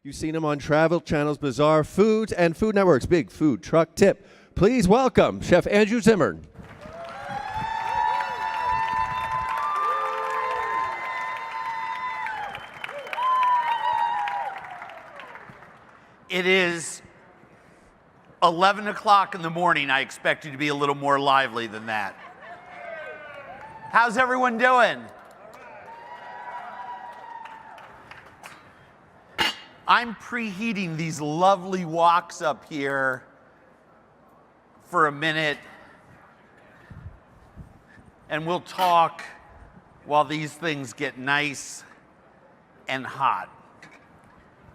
You've seen him on Travel Channel's Bizarre Foods and Food Network's Big Food Truck Tip. Please welcome Chef Andrew Zimmern. It is 11 o'clock in the morning. I expect you to be a little more lively than that. How's everyone doing? I'm preheating these lovely woks up here for a minute, and we'll talk while these things get nice and hot.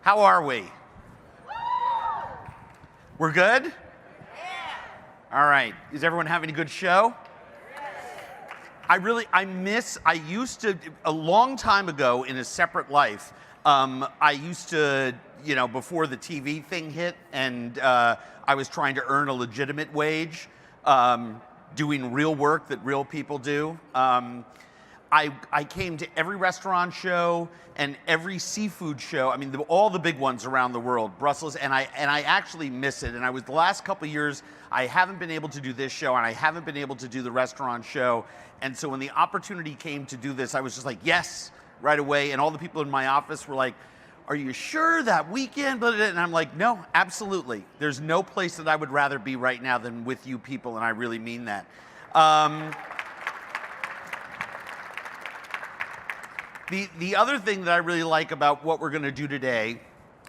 How are we? We're good? Yeah. All right. Is everyone having a good show? I used to, a long time ago in a separate life, I used to, before the TV thing hit and I was trying to earn a legitimate wage, doing real work that real people do. I came to every restaurant show and every seafood show. I mean, all the big ones around the world, Brussels, and I actually miss it. And the last couple of years, I haven't been able to do this show and I haven't been able to do the restaurant show. And so when the opportunity came to do this, I was just like, yes, right away. And all the people in my office were like, are you sure that weekend? And I'm like, no, absolutely. There's no place that I would rather be right now than with you people, and I really mean that. The other thing that I really like about what we're going to do today,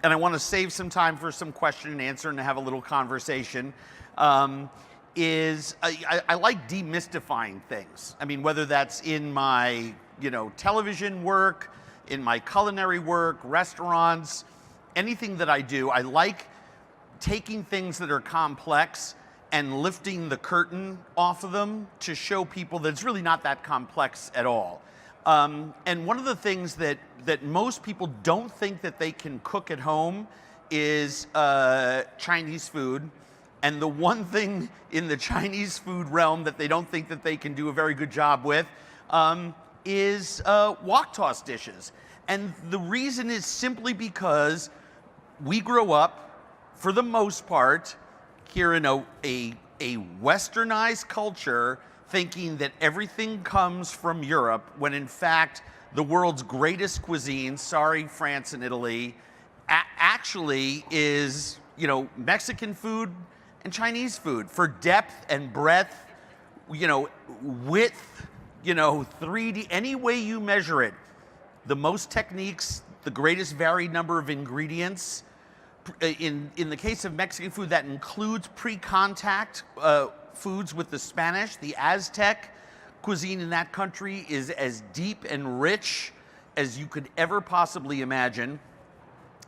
and I want to save some time for some question and answer and to have a little conversation, is I like demystifying things. I mean, whether that's in my television work, in my culinary work, restaurants, anything that I do, I like taking things that are complex and lifting the curtain off of them to show people that it's really not that complex at all. And one of the things that most people don't think that they can cook at home is Chinese food. And the one thing in the Chinese food realm that they don't think that they can do a very good job with is wok toss dishes. And the reason is simply because we grow up, for the most part, here in a westernized culture, thinking that everything comes from Europe, when in fact the world's greatest cuisine, sorry France and Italy, actually is Mexican food and Chinese food for depth and breadth, width, 3D, any way you measure it. The most techniques, the greatest varied number of ingredients. In the case of Mexican food, that includes pre-contact foods with the Spanish. The Aztec cuisine in that country is as deep and rich as you could ever possibly imagine.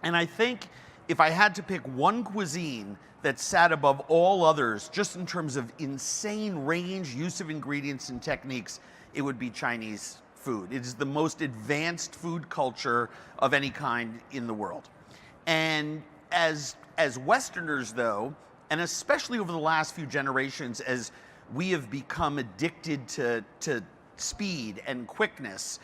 And I think if I had to pick one cuisine that sat above all others, just in terms of insane range, use of ingredients and techniques, it would be Chinese food. It is the most advanced food culture of any kind in the world. And as Westerners, though, and especially over the last few generations, as we have become addicted to speed and quickness,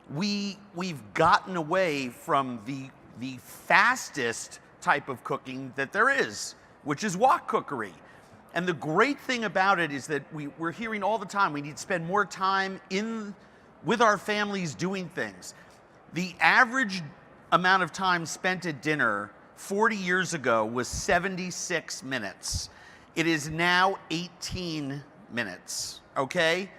we've gotten away from the fastest type of cooking that there is, which is wok cookery. And the great thing about it is that we're hearing all the time, we need to spend more time with our families doing things. The average amount of time spent at dinner 40 years ago was 76 minutes. It is now 18 minutes, okay?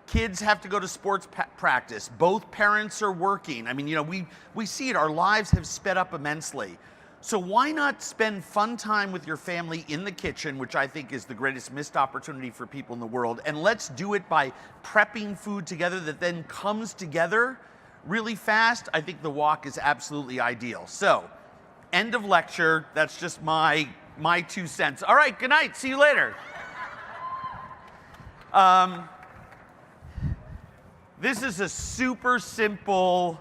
Kids have to go to sports practice. Both parents are working. I mean, we see it. Our lives have sped up immensely. So why not spend fun time with your family in the kitchen, which I think is the greatest missed opportunity for people in the world, and let's do it by prepping food together that then comes together really fast. I think the wok is absolutely ideal. So, end of lecture. That's just my 2 cents. All right, good night. See you later. This is a super simple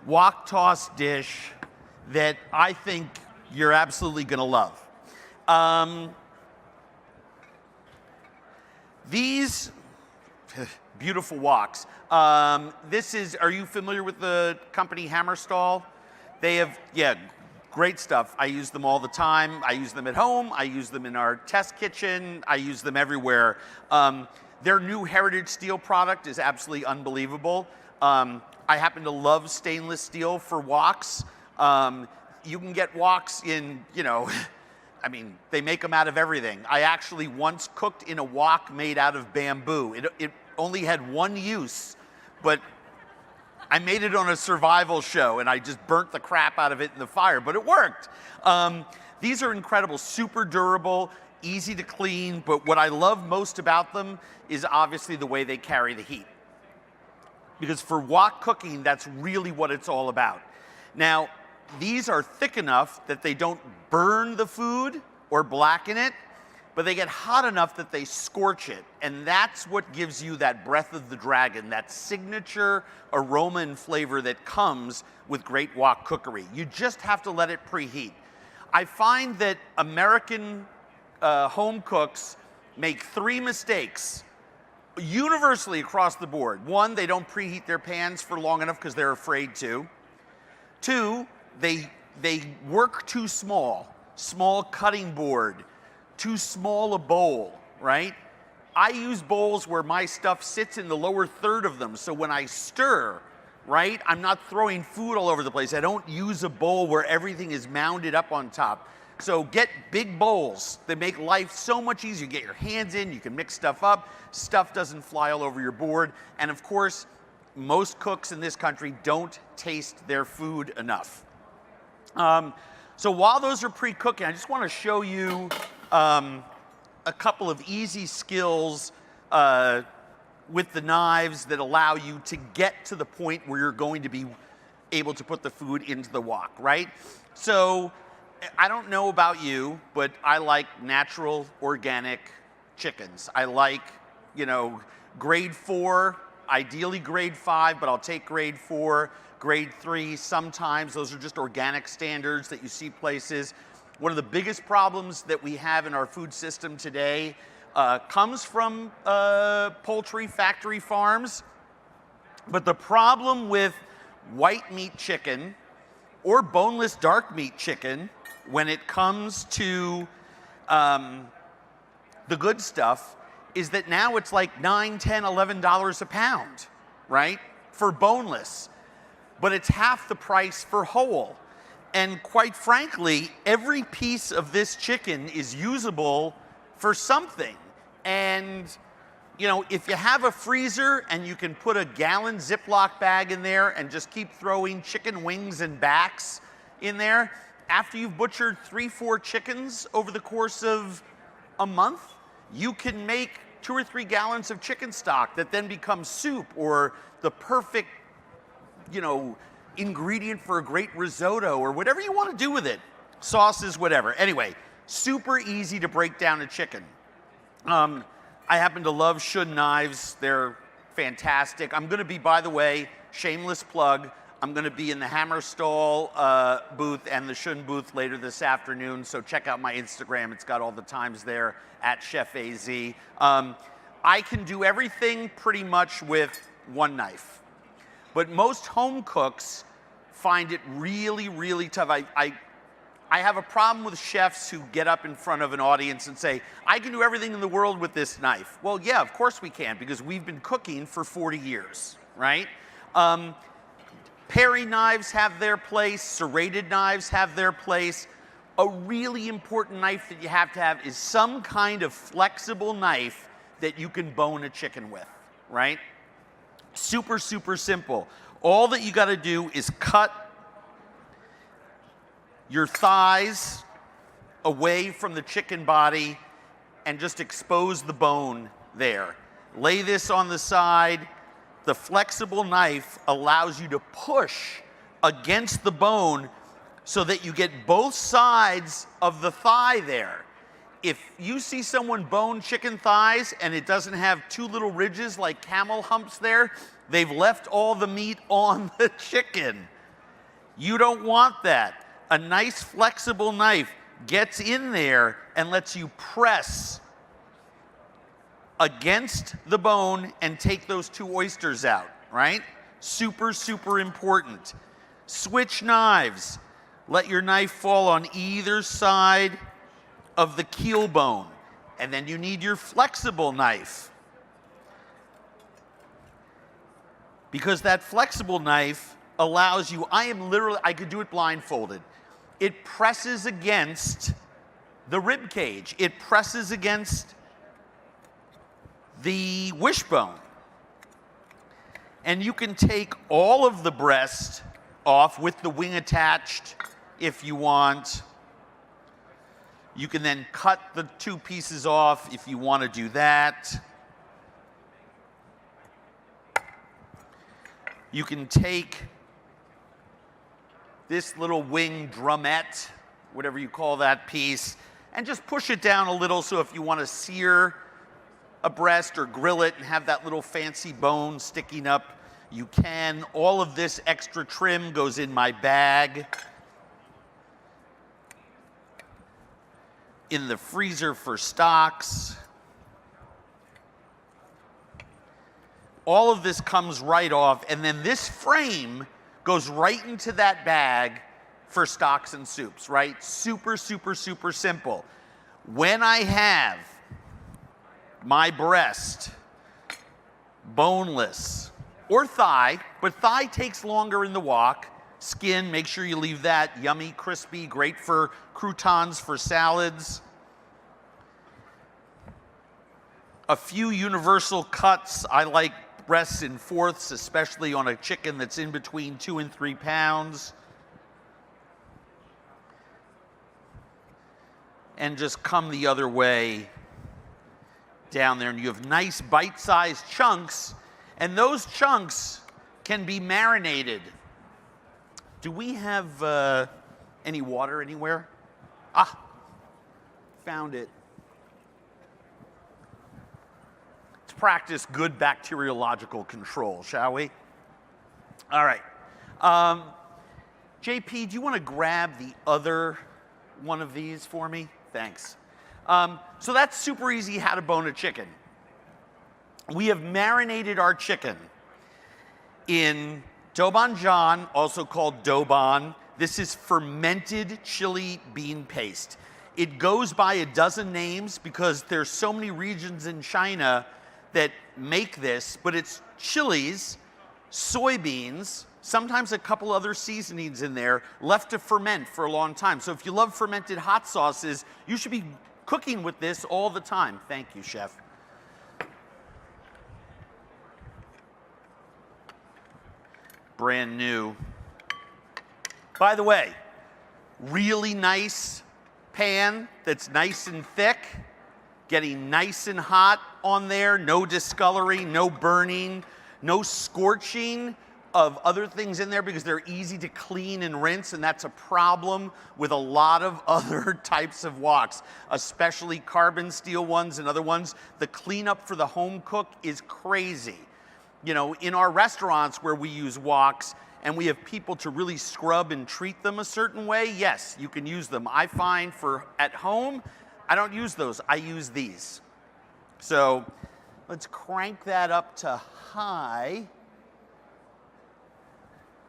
wok toss dish that I think you're absolutely going to love. These beautiful woks. Are you familiar with the company Hammerstall? They have, Great stuff. I use them all the time. I use them at home. I use them in our test kitchen. I use them everywhere. Their new Heritage Steel product is absolutely unbelievable. I happen to love stainless steel for woks. You can get woks in, I mean, they make them out of everything. I actually once cooked in a wok made out of bamboo. It only had one use, but I made it on a survival show, and I just burnt the crap out of it in the fire, but it worked. These are incredible, super durable, easy to clean, but what I love most about them is obviously the way they carry the heat. Because for wok cooking, that's really what it's all about. Now, these are thick enough that they don't burn the food or blacken it, but they get hot enough that they scorch it. And that's what gives you that breath of the dragon, that signature aroma and flavor that comes with great wok cookery. You just have to let it preheat. I find that American home cooks make 3 mistakes universally across the board. 1, they don't preheat their pans for long enough because they're afraid to. 2, they work too small cutting board, too small a bowl, right? I use bowls where my stuff sits in the lower third of them, so when I stir, right, I'm not throwing food all over the place. I don't use a bowl where everything is mounded up on top. So get big bowls. They make life so much easier. You get your hands in, you can mix stuff up, stuff doesn't fly all over your board, and of course, most cooks in this country don't taste their food enough. So while those are pre-cooking, I just want to show you a couple of easy skills with the knives that allow you to get to the point where you're going to be able to put the food into the wok, right? So I don't know about you, but I like natural, organic chickens. I like, grade 4, ideally grade 5, but I'll take grade 4, grade 3 sometimes. Those are just organic standards that you see places. One of the biggest problems that we have in our food system today comes from poultry factory farms. But the problem with white meat chicken or boneless dark meat chicken when it comes to the good stuff is that now it's like $9, $10, $11 a pound, right? For boneless. But it's half the price for whole. And quite frankly, every piece of this chicken is usable for something. And, if you have a freezer and you can put a gallon Ziploc bag in there and just keep throwing chicken wings and backs in there, after you've butchered 3-4 chickens over the course of a month, you can make 2 or 3 gallons of chicken stock that then becomes soup or the perfect, ingredient for a great risotto or whatever you want to do with it. Sauces, whatever. Anyway, super easy to break down a chicken. I happen to love Shun knives. They're fantastic. I'm going to be, by the way, shameless plug, I'm going to be in the Hammerstall booth and the Shun booth later this afternoon, so check out my Instagram. It's got all the times there, @ChefAZ. I can do everything pretty much with one knife. But most home cooks find it really, really tough. I have a problem with chefs who get up in front of an audience and say, I can do everything in the world with this knife. Well, yeah, of course we can, because we've been cooking for 40 years, right? Paring knives have their place. Serrated knives have their place. A really important knife that you have to have is some kind of flexible knife that you can bone a chicken with, right? Super, super simple. All that you got to do is cut your thighs away from the chicken body and just expose the bone there. Lay this on the side. The flexible knife allows you to push against the bone so that you get both sides of the thigh there. If you see someone bone chicken thighs and it doesn't have 2 little ridges like camel humps there, they've left all the meat on the chicken. You don't want that. A nice flexible knife gets in there and lets you press against the bone and take those 2 oysters out, right? Super, super important. Switch knives. Let your knife fall on either side of the keel bone. And then you need your flexible knife. Because that flexible knife allows you, I could do it blindfolded. It presses against the rib cage. It presses against the wishbone. And you can take all of the breast off with the wing attached if you want. You can then cut the 2 pieces off if you want to do that. You can take this little wing drumette, whatever you call that piece, and just push it down a little so if you want to sear a breast or grill it and have that little fancy bone sticking up, you can. All of this extra trim goes in my bag in the freezer for stocks. All of this comes right off, and then this frame goes right into that bag for stocks and soups, right? Super, super, super simple. When I have my breast, boneless, or thigh, but thigh takes longer in the wok. Skin, make sure you leave that yummy, crispy, great for croutons, for salads. A few universal cuts. I like breasts in fourths, especially on a chicken that's in between 2 and 3 pounds. And just come the other way down there, and you have nice bite-sized chunks, and those chunks can be marinated. Do we have any water anywhere? Ah, found it. Let's practice good bacteriological control, shall we? All right. JP, do you want to grab the other one of these for me? Thanks. So that's super easy how to bone a chicken. We have marinated our chicken in Doubanjian, also called Douban. This is fermented chili bean paste. It goes by a dozen names because there's so many regions in China that make this, but it's chilies, soybeans, sometimes a couple other seasonings in there, left to ferment for a long time. So if you love fermented hot sauces, you should be cooking with this all the time. Thank you, chef. Brand new. By the way, really nice pan that's nice and thick, getting nice and hot on there, no discoloring, no burning, no scorching of other things in there because they're easy to clean and rinse, and that's a problem with a lot of other types of woks, especially carbon steel ones and other ones. The cleanup for the home cook is crazy. You know, in our restaurants where we use woks and we have people to really scrub and treat them a certain way, yes, you can use them. I find for at home, I don't use those, I use these. So let's crank that up to high.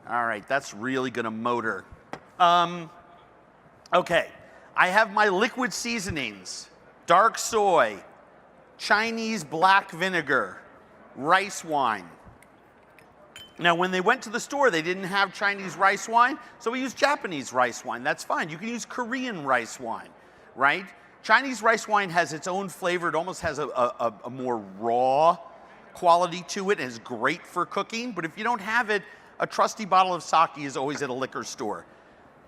All right, that's really gonna motor. Okay, I have my liquid seasonings, dark soy, Chinese black vinegar, rice wine. Now, when they went to the store, they didn't have Chinese rice wine, so we used Japanese rice wine. That's fine. You can use Korean rice wine, right? Chinese rice wine has its own flavor. It almost has a more raw quality to it and is great for cooking. But if you don't have it, a trusty bottle of sake is always at a liquor store.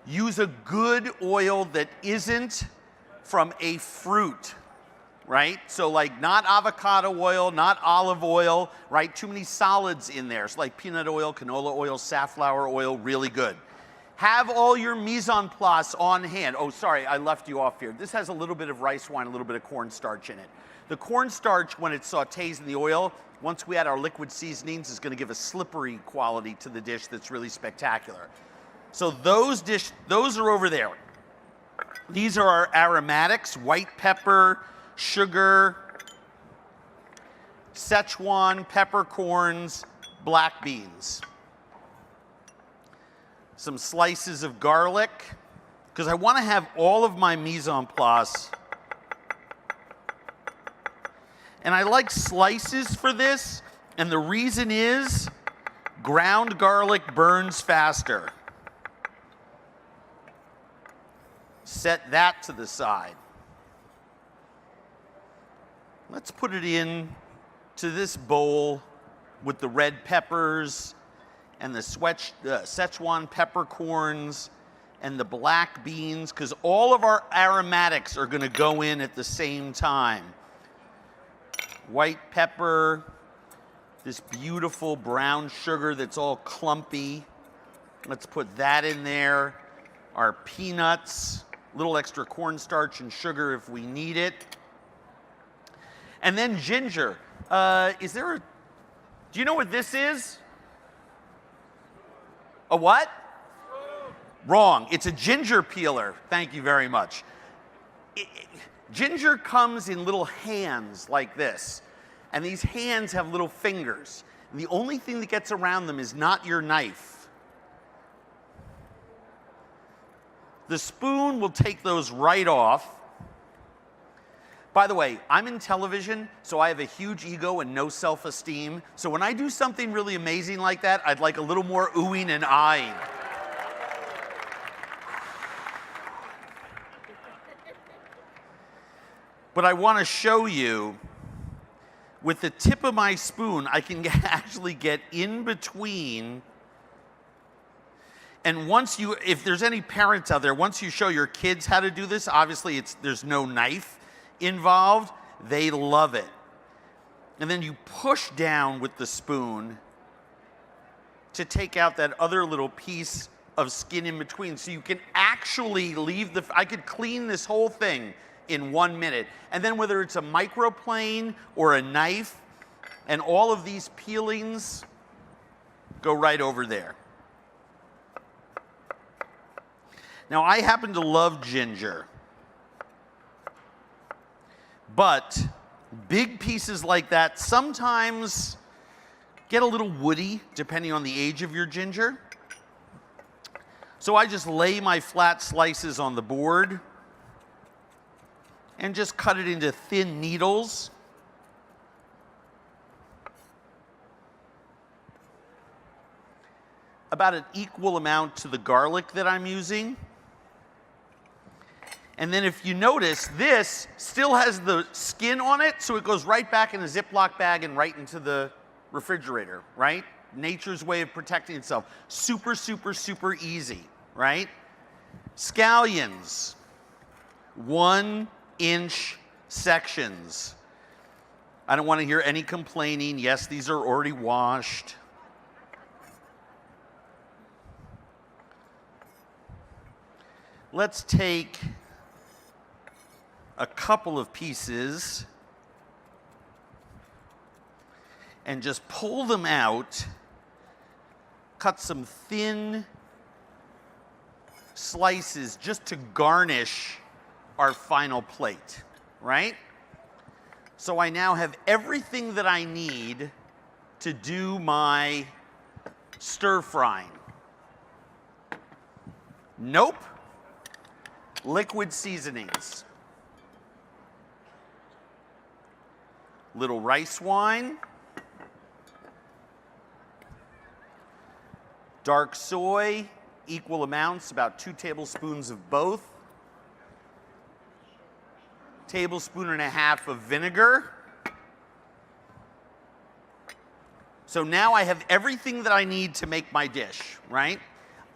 Use a good oil that isn't from a fruit, right? So like not avocado oil, not olive oil, right? Too many solids in there. So like peanut oil, canola oil, safflower oil, really good. Have all your mise en place on hand. Oh, sorry, I left you off here. This has a little bit of rice wine, a little bit of cornstarch in it. The cornstarch, when it sautés in the oil, once we add our liquid seasonings, is gonna give a slippery quality to the dish that's really spectacular. So those are over there. These are our aromatics, white pepper, sugar, Szechuan, peppercorns, black beans. Some slices of garlic. because I want to have all of my mise en place. And I like slices for this, and the reason is ground garlic burns faster. Set that to the side. Let's put it in to this bowl with the red peppers and the Szechuan peppercorns and the black beans, because all of our aromatics are going to go in at the same time. White pepper, this beautiful brown sugar that's all clumpy. Let's put that in there. Our peanuts, a little extra cornstarch and sugar if we need it. And then ginger. Do you know what this is? A what? Wrong. It's a ginger peeler. Thank you very much. Ginger comes in little hands like this. And these hands have little fingers. And the only thing that gets around them is not your knife. The spoon will take those right off. By the way, I'm in television, so I have a huge ego and no self-esteem. So when I do something really amazing like that, I'd like a little more oohing and eyeing. But I want to show you, with the tip of my spoon, I can actually get in between. And if there's any parents out there, once you show your kids how to do this, obviously there's no knife involved, they love it. And then you push down with the spoon to take out that other little piece of skin in between. So you can actually I could clean this whole thing in 1 minute. And then whether it's a microplane or a knife, and all of these peelings go right over there. Now, I happen to love ginger, but big pieces like that sometimes get a little woody depending on the age of your ginger. So I just lay my flat slices on the board and just cut it into thin needles. About an equal amount to the garlic that I'm using. And then if you notice, this still has the skin on it, so it goes right back in a Ziploc bag and right into the refrigerator, right? Nature's way of protecting itself. Super, super, super easy, right? Scallions, 1-inch sections. I don't want to hear any complaining. Yes, these are already washed. Let's take a couple of pieces and just pull them out, cut some thin slices just to garnish our final plate, right? So I now have everything that I need to do my stir frying. Nope. Liquid seasonings. Little rice wine. Dark soy, equal amounts, about 2 tablespoons of both. 1.5 tablespoons of vinegar. So now I have everything that I need to make my dish, right?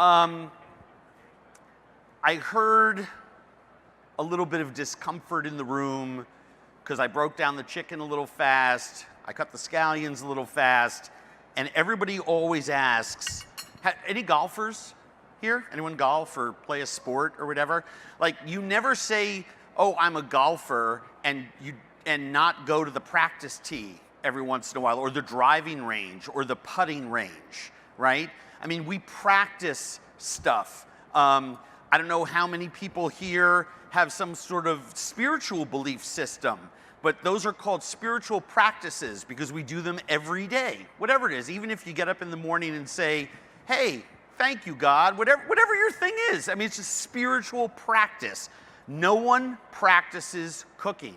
I heard a little bit of discomfort in the room because I broke down the chicken a little fast, I cut the scallions a little fast, and everybody always asks, any golfers here? Anyone golf or play a sport or whatever? Like, you never say, oh, I'm a golfer, and not go to the practice tee every once in a while, or the driving range, or the putting range, right? I mean, we practice stuff. I don't know how many people here have some sort of spiritual belief system, but those are called spiritual practices because we do them every day, whatever it is. Even if you get up in the morning and say, hey, thank you, God, whatever your thing is. I mean, it's a spiritual practice. No one practices cooking.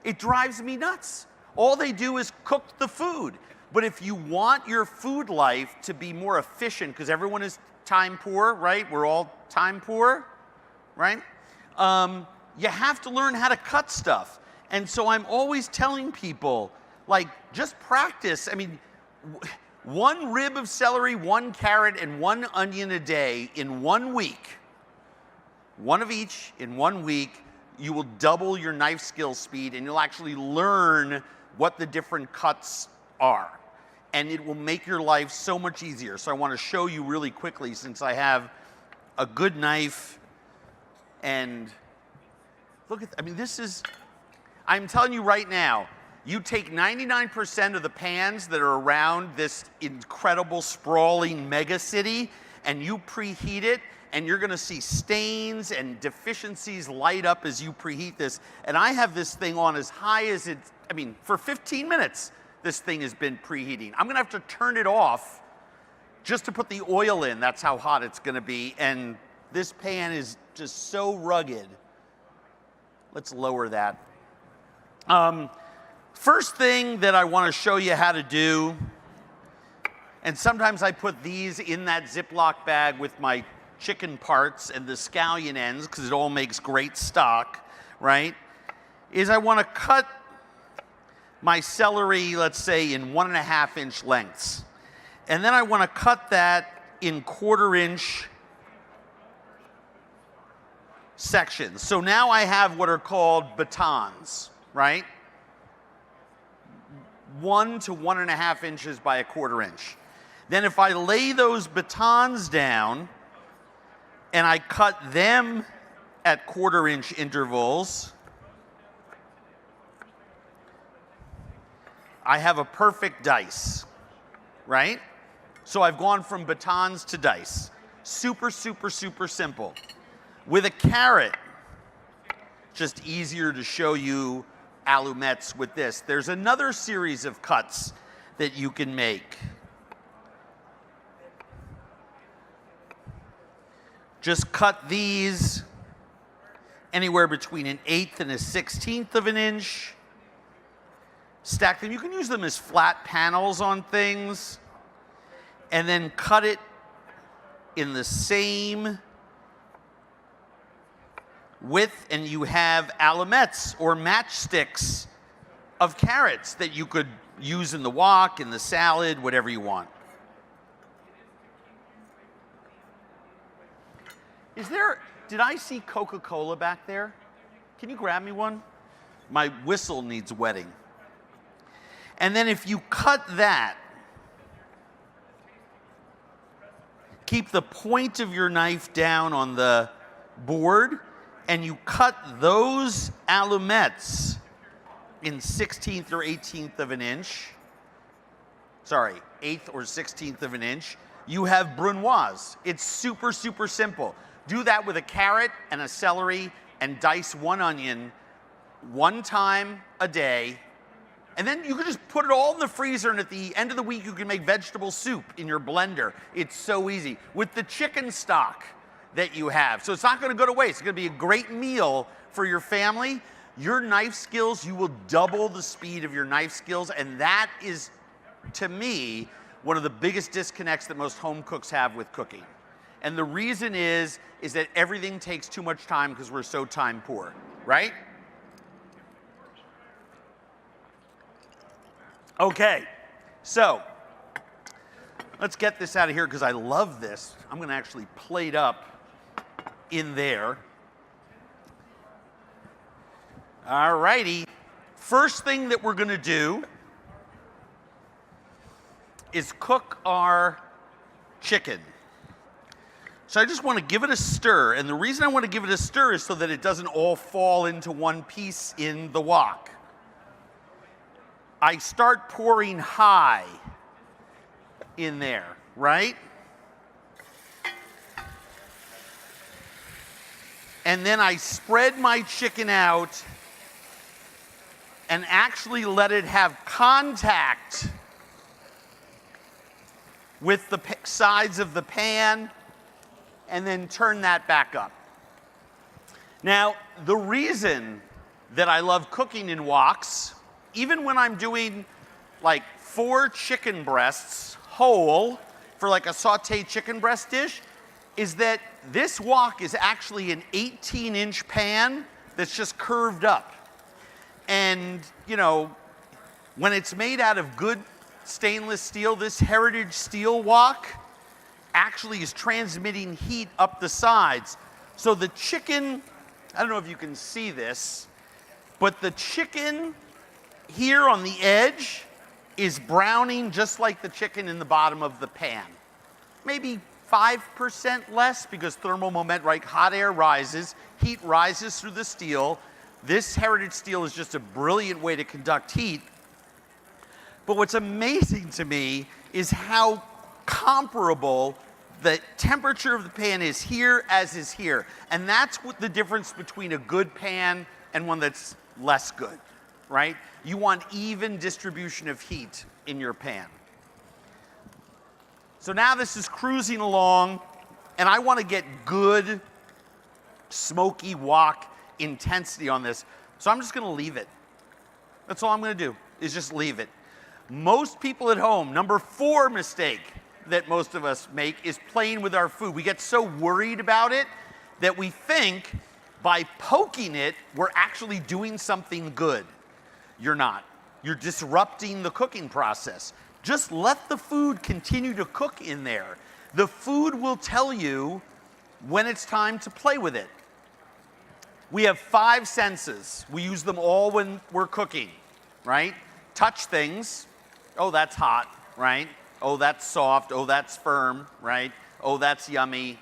It drives me nuts. All they do is cook the food. But if you want your food life to be more efficient, because everyone is time poor, right? We're all time poor, right? You have to learn how to cut stuff. And so I'm always telling people, like, just practice. I mean, one rib of celery, one carrot, and one onion a day in 1 week, one of each in 1 week, you will double your knife skill speed, and you'll actually learn what the different cuts are. And it will make your life so much easier. So I want to show you really quickly, since I have a good knife. And look at, I mean, this is, I'm telling you right now, you take 99% of the pans that are around this incredible sprawling mega city, and you preheat it, and you're gonna see stains and deficiencies light up as you preheat this. And I have this thing on as high as it's, I mean, for 15 minutes, this thing has been preheating. I'm gonna have to turn it off just to put the oil in. That's how hot it's gonna be. And this pan is just so rugged. Let's lower that. First thing that I wanna show you how to do, and sometimes I put these in that Ziploc bag with my chicken parts and the scallion ends, because it all makes great stock, right? Is I wanna cut my celery, let's say, in 1.5 inch lengths. And then I wanna cut that in 1/4 inch sections. So now I have what are called batons, right? 1 to 1.5 inches by 1/4 inch. Then if I lay those batons down and I cut them at 1/4 inch intervals, I have a perfect dice, right? So I've gone from batons to dice. Super, super, super simple. With a carrot, just easier to show you alumettes with this. There's another series of cuts that you can make. Just cut these anywhere between 1/8 and 1/16 of an inch. Stack them. You can use them as flat panels on things. And then cut it in the same width, and you have alumettes or matchsticks of carrots that you could use in the wok, in the salad, whatever you want. Did I see Coca-Cola back there? Can you grab me one? My whistle needs wetting. And then if you cut that, keep the point of your knife down on the board, and you cut those alumettes in 1/16 or 1/18 of an inch. Sorry, 1/8 or 1/16 of an inch. You have brunoise. It's super, super simple. Do that with a carrot and a celery, and dice 1 onion 1 time a day. And then you can just put it all in the freezer, and at the end of the week, you can make vegetable soup in your blender. It's so easy. With the chicken stock that you have. So it's not gonna go to waste. It's gonna be a great meal for your family. Your knife skills, you will double the speed of your knife skills, and that is, to me, one of the biggest disconnects that most home cooks have with cooking. And the reason is that everything takes too much time because we're so time poor, right? Okay, so let's get this out of here because I love this. I'm going to actually plate up in there. All righty. First thing that we're going to do is cook our chicken. So I just want to give it a stir, and the reason I want to give it a stir is so that it doesn't all fall into one piece in the wok. I start pouring high in there, right? And then I spread my chicken out and actually let it have contact with the sides of the pan, and then turn that back up. Now, the reason that I love cooking in woks, even when I'm doing like 4 chicken breasts whole for like a sauteed chicken breast dish, is that this wok is actually an 18-inch pan that's just curved up. And, you know, when it's made out of good stainless steel, this heritage steel wok actually is transmitting heat up the sides. So the chicken, I don't know if you can see this, but the chicken here on the edge is browning just like the chicken in the bottom of the pan. Maybe 5% less because thermal momentum, right? Hot air rises, heat rises through the steel. This heritage steel is just a brilliant way to conduct heat. But what's amazing to me is how comparable the temperature of the pan is here as is here. And that's what the difference between a good pan and one that's less good, right? You want even distribution of heat in your pan. So now this is cruising along, and I want to get good smoky wok intensity on this. So I'm just going to leave it. That's all I'm going to do, is just leave it. Most people at home, number 4 mistake that most of us make is playing with our food. We get so worried about it that we think by poking it, we're actually doing something good. You're not. You're disrupting the cooking process. Just let the food continue to cook in there. The food will tell you when it's time to play with it. We have 5 senses. We use them all when we're cooking, right? Touch things. Oh, that's hot, right? Oh, that's soft. Oh, that's firm, right? Oh, that's yummy.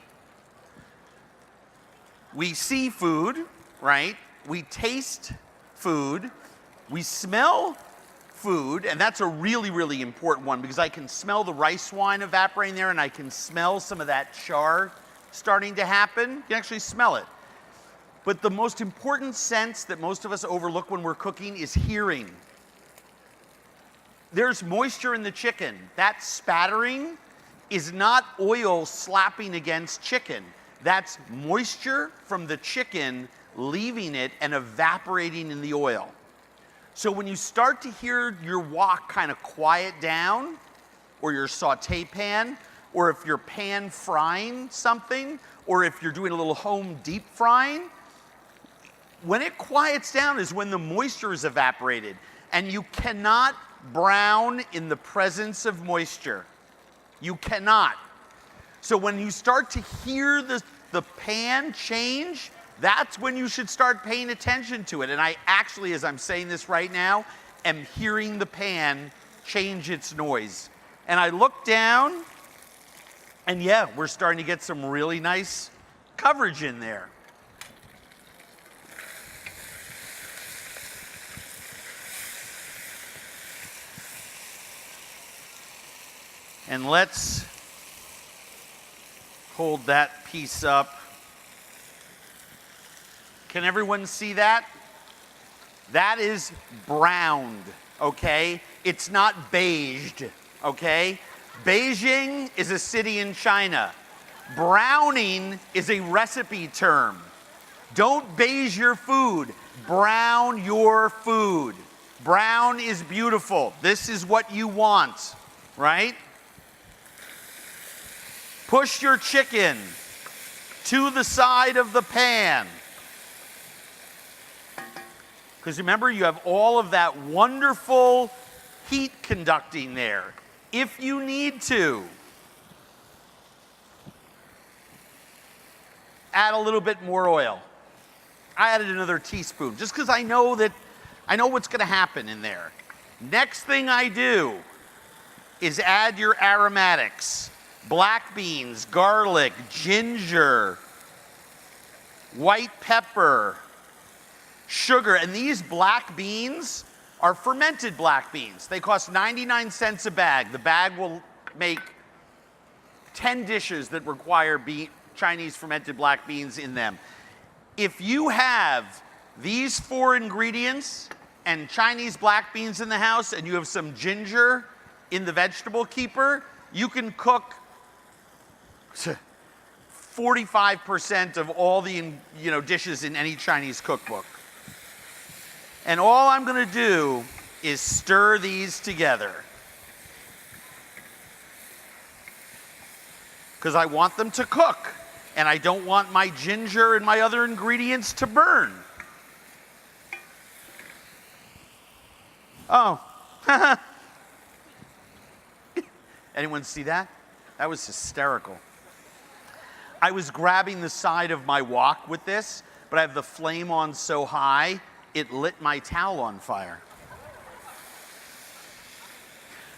We see food, right? We taste food. We smell food, and that's a really, really important one because I can smell the rice wine evaporating there, and I can smell some of that char starting to happen. You can actually smell it. But the most important sense that most of us overlook when we're cooking is hearing. There's moisture in the chicken. That spattering is not oil slapping against chicken. That's moisture from the chicken leaving it and evaporating in the oil. So when you start to hear your wok kind of quiet down, or your saute pan, or if you're pan frying something, or if you're doing a little home deep frying, when it quiets down is when the moisture is evaporated. And you cannot brown in the presence of moisture. You cannot. So when you start to hear the pan change, that's when you should start paying attention to it. And I actually, as I'm saying this right now, am hearing the pan change its noise. And I look down, and yeah, we're starting to get some really nice coverage in there. And let's hold that piece up. Can everyone see that? That is browned, okay? It's not beiged, okay? Beijing is a city in China. Browning is a recipe term. Don't beige your food. Brown your food. Brown is beautiful. This is what you want, right? Push your chicken to the side of the pan. Because remember, you have all of that wonderful heat conducting there. If you need to, add a little bit more oil. I added another teaspoon, just because I know what's going to happen in there. Next thing I do is add your aromatics. Black beans, garlic, ginger, white pepper, sugar. And these black beans are fermented black beans. They cost 99 cents a bag. The bag will make 10 dishes that require Chinese fermented black beans in them. If you have these 4 ingredients and Chinese black beans in the house and you have some ginger in the vegetable keeper, you can cook 45% of all the dishes in any Chinese cookbook. And all I'm going to do is stir these together. Because I want them to cook. And I don't want my ginger and my other ingredients to burn. Oh. Anyone see that? That was hysterical. I was grabbing the side of my wok with this, but I have the flame on so high, it lit my towel on fire.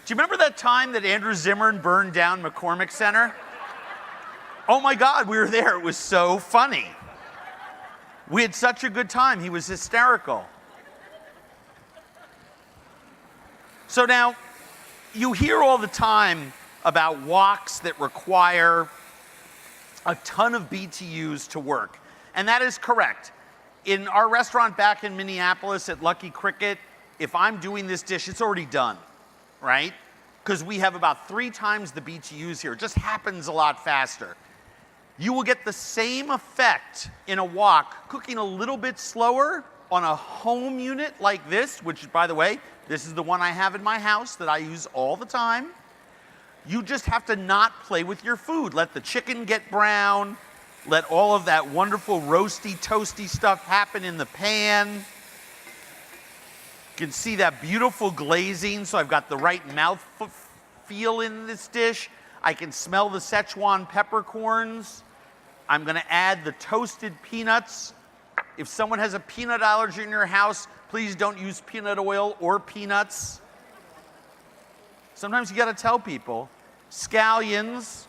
Do you remember that time that Andrew Zimmern burned down McCormick Center? Oh my God, we were there. It was so funny. We had such a good time. He was hysterical. So now, you hear all the time about woks that require a ton of BTUs to work. And that is correct. In our restaurant back in Minneapolis at Lucky Cricket, if I'm doing this dish, it's already done, right? Because we have about 3 times the BTUs here. It just happens a lot faster. You will get the same effect in a wok cooking a little bit slower on a home unit like this, which, by the way, this is the one I have in my house that I use all the time. You just have to not play with your food. Let the chicken get brown. Let all of that wonderful roasty, toasty stuff happen in the pan. You can see that beautiful glazing, so I've got the right mouth feel in this dish. I can smell the Szechuan peppercorns. I'm going to add the toasted peanuts. If someone has a peanut allergy in your house, please don't use peanut oil or peanuts. Sometimes you got to tell people. Scallions.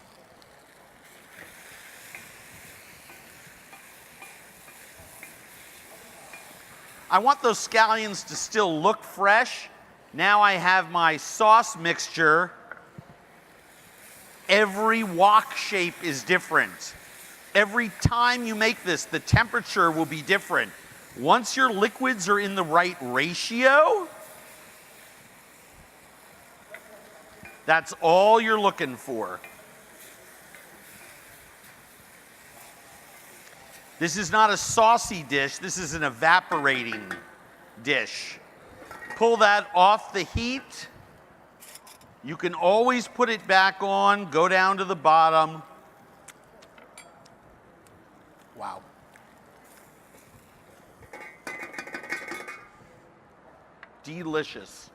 I want those scallions to still look fresh. Now I have my sauce mixture. Every wok shape is different. Every time you make this, the temperature will be different. Once your liquids are in the right ratio, that's all you're looking for. This is not a saucy dish, this is an evaporating dish. Pull that off the heat. You can always put it back on, go down to the bottom. Wow. Delicious.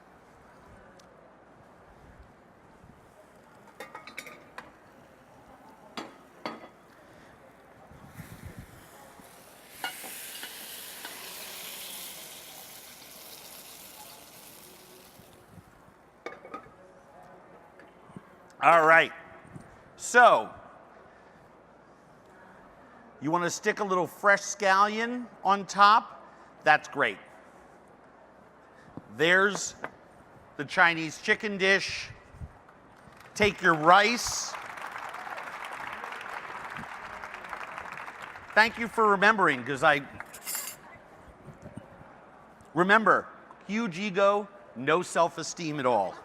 All right, so you want to stick a little fresh scallion on top? That's great. There's the Chinese chicken dish. Take your rice. Thank you for remembering, because remember, huge ego, no self-esteem at all.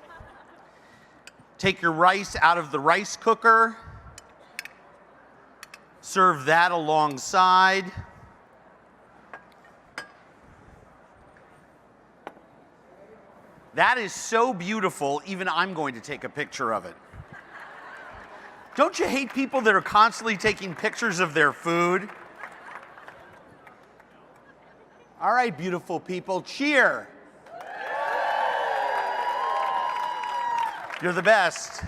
Take your rice out of the rice cooker. Serve that alongside. That is so beautiful, even I'm going to take a picture of it. Don't you hate people that are constantly taking pictures of their food? All right, beautiful people, cheer. You're the best.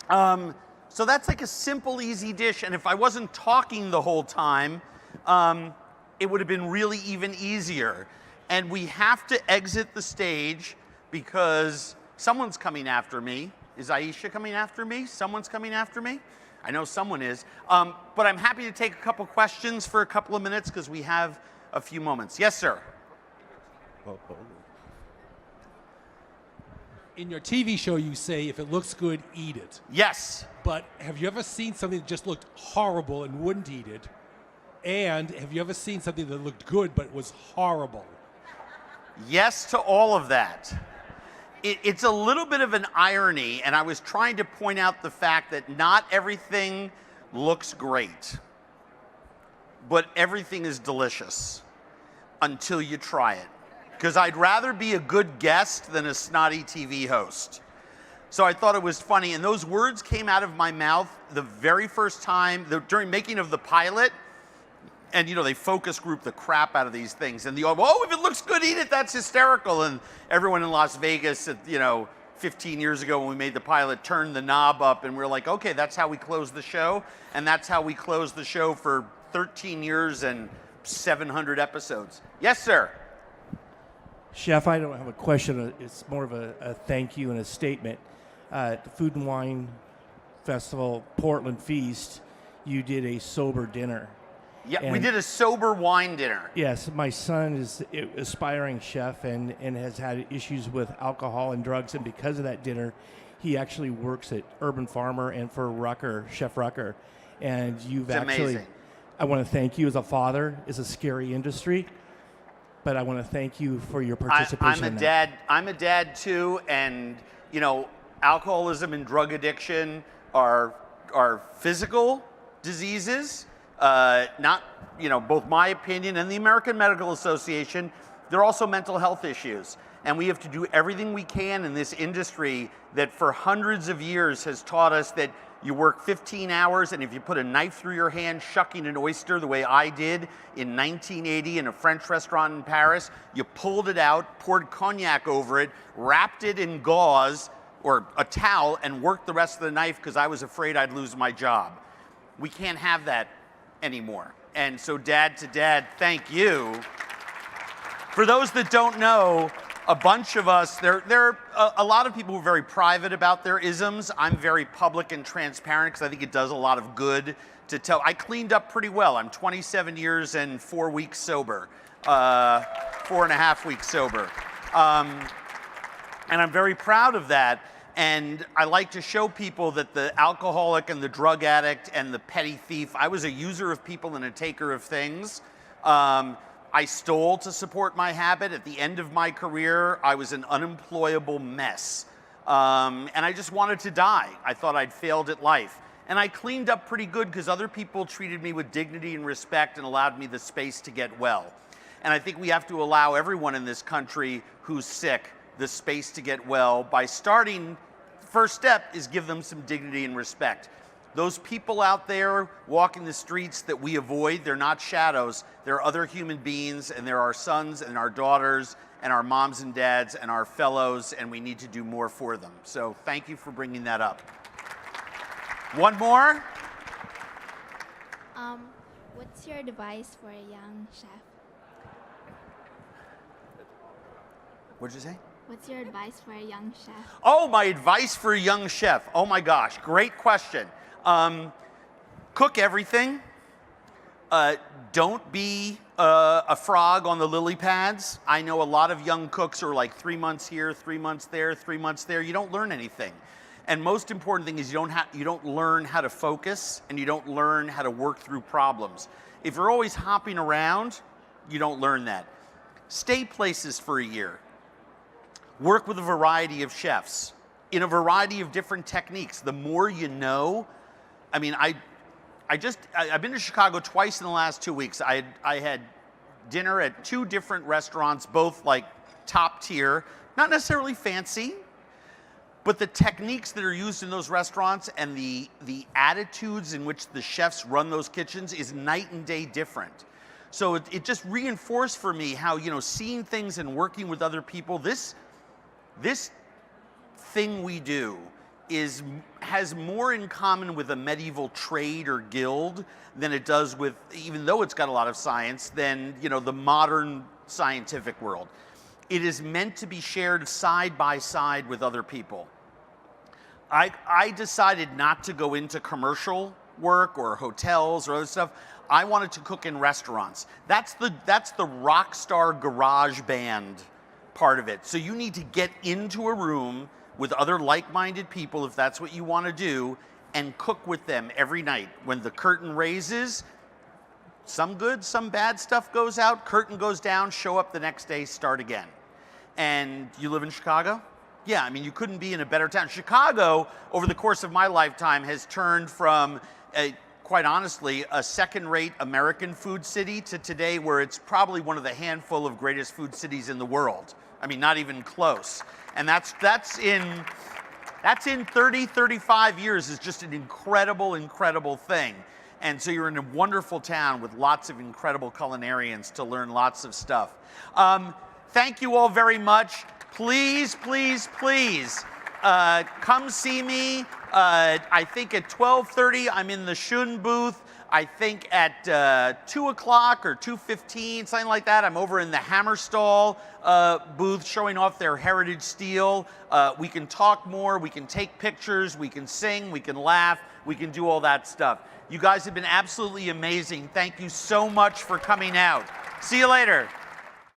So that's like a simple, easy dish, and if I wasn't talking the whole time, it would have been really even easier. And we have to exit the stage because someone's coming after me. Is Aisha coming after me? Someone's coming after me? I know someone is. But I'm happy to take a couple questions for a couple of minutes because we have a few moments. Yes, sir. In your TV show, you say, if it looks good, eat it. Yes. But have you ever seen something that just looked horrible and wouldn't eat it? And have you ever seen something that looked good but was horrible? Yes to all of that. it's a little bit of an irony, and I was trying to point out the fact that not everything looks great, but everything is delicious until you try it. Because I'd rather be a good guest than a snotty TV host. So I thought it was funny, and those words came out of my mouth the very first time, during making of the pilot, and they focus group the crap out of these things, and if it looks good, eat it, that's hysterical. And everyone in Las Vegas, 15 years ago when we made the pilot, turned the knob up, and we were like, okay, that's how we close the show, and that's how we closed the show for 13 years and 700 episodes. Yes, sir. Chef, I don't have a question. It's more of a thank you and a statement. At the Food and Wine Festival, Portland Feast, you did a sober dinner. Yeah, we did a sober wine dinner. Yes, my son is an aspiring chef and has had issues with alcohol and drugs, and because of that dinner, he actually works at Urban Farmer and for Rucker, Chef Rucker. And you've It's actually, amazing. I want to thank you as a father. It's a scary industry, but I want to thank you for your participation. I'm a dad too, and alcoholism and drug addiction are physical diseases. Not, both my opinion and the American Medical Association, they're also mental health issues. And we have to do everything we can in this industry that for hundreds of years has taught us that you work 15 hours, and if you put a knife through your hand shucking an oyster the way I did in 1980 in a French restaurant in Paris, you pulled it out, poured cognac over it, wrapped it in gauze or a towel, and worked the rest of the night because I was afraid I'd lose my job. We can't have that anymore. And so dad to dad, thank you. For those that don't know, a bunch of us, there are a lot of people who are very private about their isms. I'm very public and transparent because I think it does a lot of good to tell. I cleaned up pretty well. I'm 27 years and 4 weeks sober, 4.5 weeks sober. And I'm very proud of that. And I like to show people that the alcoholic and the drug addict and the petty thief, I was a user of people and a taker of things. I stole to support my habit. At the end of my career, I was an unemployable mess. And I just wanted to die. I thought I'd failed at life. And I cleaned up pretty good because other people treated me with dignity and respect and allowed me the space to get well. And I think we have to allow everyone in this country who's sick the space to get well by starting, first step is give them some dignity and respect. Those people out there walking the streets that we avoid, they're not shadows. They're other human beings, and they're our sons and our daughters and our moms and dads and our fellows, and we need to do more for them. So thank you for bringing that up. One more? What's your advice for a young chef? What'd you say? What's your advice for a young chef? Oh, my advice for a young chef. Oh my gosh, great question. Cook everything. Don't be a frog on the lily pads. I know a lot of young cooks are like 3 months here, 3 months there, 3 months there. You don't learn anything. And most important thing is you don't learn how to focus, and you don't learn how to work through problems. If you're always hopping around, you don't learn that. Stay places for a year. Work with a variety of chefs in a variety of different techniques. The more you know, I mean, I've been to Chicago twice in the last 2 weeks. I had dinner at 2 different restaurants, both like top tier, not necessarily fancy, but the techniques that are used in those restaurants and the attitudes in which the chefs run those kitchens is night and day different. So it just reinforced for me how, seeing things and working with other people, this thing we do has more in common with a medieval trade or guild than it does with, even though it's got a lot of science, than the modern scientific world. It is meant to be shared side by side with other people. I decided not to go into commercial work or hotels or other stuff. I wanted to cook in restaurants. That's the rock star garage band part of it. So you need to get into a room with other like-minded people, if that's what you want to do, and cook with them every night. When the curtain raises, some good, some bad stuff goes out, curtain goes down, show up the next day, start again. And you live in Chicago? Yeah, I mean, you couldn't be in a better town. Chicago, over the course of my lifetime, has turned from, quite honestly, a second-rate American food city to today where it's probably one of the handful of greatest food cities in the world. I mean, not even close. And that's in 30, 35 years is just an incredible, incredible thing. And so you're in a wonderful town with lots of incredible culinarians to learn lots of stuff. Thank you all very much. Please, please, please, come see me. I think at 12:30, I'm in the Shun booth. I think at 2 o'clock or 2:15, something like that, I'm over in the Hammerstall booth showing off their heritage steel. We can talk more, we can take pictures, we can sing, we can laugh, we can do all that stuff. You guys have been absolutely amazing. Thank you so much for coming out. See you later.